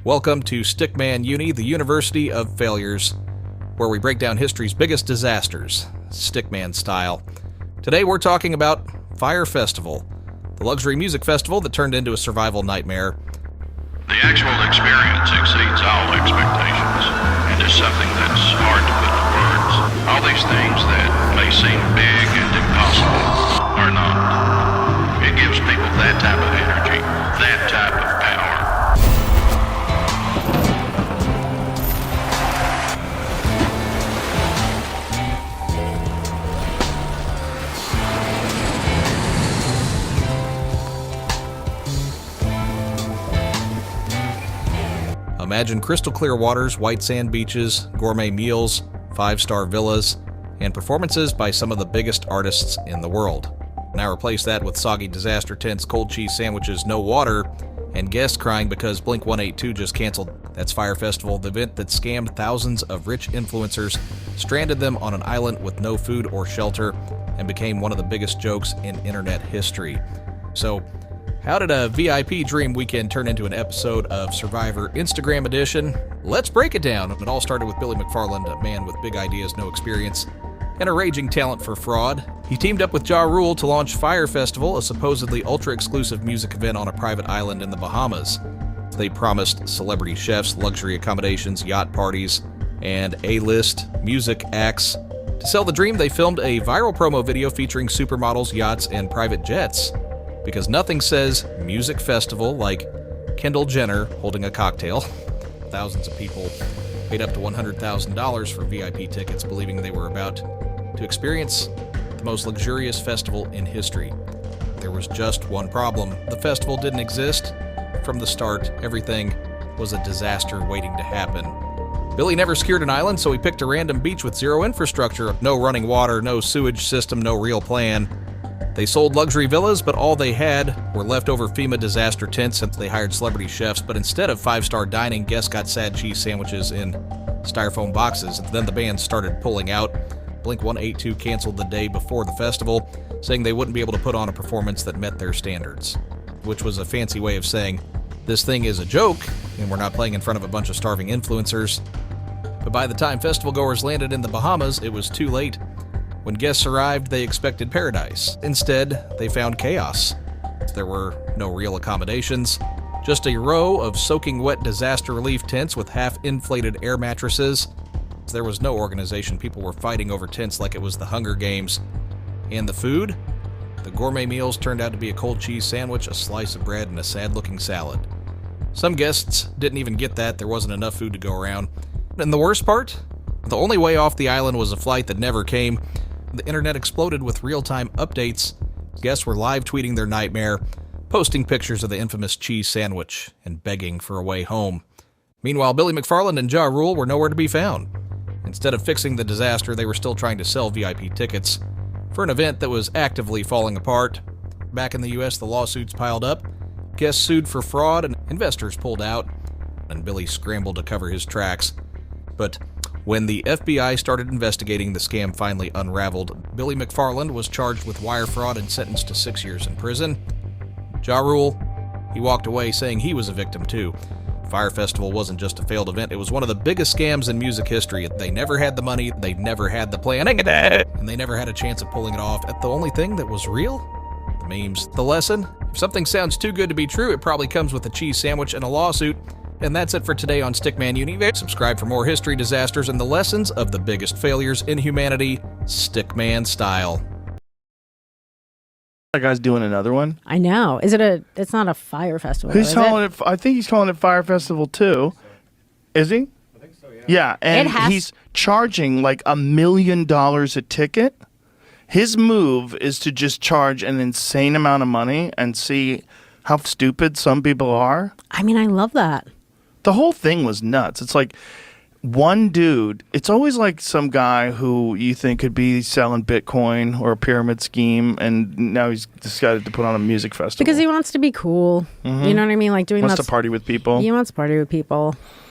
Welcome to StickMan Uni, the University of Failures, where we break down history's biggest disasters, Stickman style. Today we're talking about Fyre Festival, the luxury music festival that turned into a survival nightmare. The actual experience exceeds all expectations, and is something that's hard to put into words. All these things that may seem big and impossible are not. It gives people that type of energy, that type of power. Imagine crystal clear waters, white sand beaches, gourmet meals, 5-star villas, and performances by some of the biggest artists in the world. Now replace that with soggy disaster tents, cold cheese sandwiches, no water, and guests crying because Blink-182 just canceled. That's Fyre Festival, the event that scammed thousands of rich influencers, stranded them on an island with no food or shelter, and became one of the biggest jokes in internet history. So, how did a VIP dream weekend turn into an episode of Survivor Instagram edition? Let's break it down. It all started with Billy McFarland, a man with big ideas, no experience, and a raging talent for fraud. He teamed up with Ja Rule to launch Fyre Festival, a supposedly ultra-exclusive music event on a private island in the Bahamas. They promised celebrity chefs, luxury accommodations, yacht parties, and A-list music acts. To sell the dream, they filmed a viral promo video featuring supermodels, yachts, and private jets. Because nothing says music festival like Kendall Jenner holding a cocktail. Thousands of people paid up to $100,000 for VIP tickets, believing they were about to experience the most luxurious festival in history. There was just one problem. The festival didn't exist. From the start, everything was a disaster waiting to happen. Billy never secured an island, so he picked a random beach with zero infrastructure. No running water, no sewage system, no real plan. They sold luxury villas, but all they had were leftover FEMA disaster tents since they hired celebrity chefs. But instead of 5-star dining, guests got sad cheese sandwiches in styrofoam boxes. Then the band started pulling out. Blink-182 canceled the day before the festival, saying they wouldn't be able to put on a performance that met their standards, which was a fancy way of saying, this thing is a joke, and we're not playing in front of a bunch of starving influencers. But by the time festival goers landed in the Bahamas, it was too late. When guests arrived, they expected paradise. Instead, they found chaos. There were no real accommodations, just a row of soaking wet disaster relief tents with half-inflated air mattresses. There was no organization. People were fighting over tents like it was the Hunger Games. And the food? The gourmet meals turned out to be a cold cheese sandwich, a slice of bread, and a sad-looking salad. Some guests didn't even get that. There wasn't enough food to go around. And the worst part? The only way off the island was a flight that never came. The internet exploded with real-time updates. Guests were live tweeting their nightmare, posting pictures of the infamous cheese sandwich, and begging for a way home. Meanwhile, Billy McFarland and Ja Rule were nowhere to be found. Instead of fixing the disaster, they were still trying to sell VIP tickets for an event that was actively falling apart. Back in the US, the lawsuits piled up. Guests sued for fraud, and investors pulled out, and Billy scrambled to cover his tracks. But when the FBI started investigating, the scam finally unraveled. Billy McFarland was charged with wire fraud and sentenced to 6 years in prison. Ja Rule, he walked away saying he was a victim too. Fyre Festival wasn't just a failed event, it was one of the biggest scams in music history. They never had the money, they never had the planning, and they never had a chance of pulling it off. The only thing that was real? The memes. The lesson? If something sounds too good to be true, it probably comes with a cheese sandwich and a lawsuit. And that's it for today on StickMan Uni. Subscribe for more history, disasters, and the lessons of the biggest failures in humanity, Stickman style. That guy's doing another one. I know. It's not a Fyre Festival. He's calling it. I think he's calling it Fyre Festival too. Is he? I think so, yeah. Yeah, and he's charging like $1 million a ticket. His move is to just charge an insane amount of money and see how stupid some people are. I mean, I love that. The whole thing was nuts. It's like one dude. It's always like some guy who you think could be selling Bitcoin or a pyramid scheme, and now he's decided to put on a music festival Because he wants to be cool. You know what I mean? Like doing wants to party with people. He wants to party with people.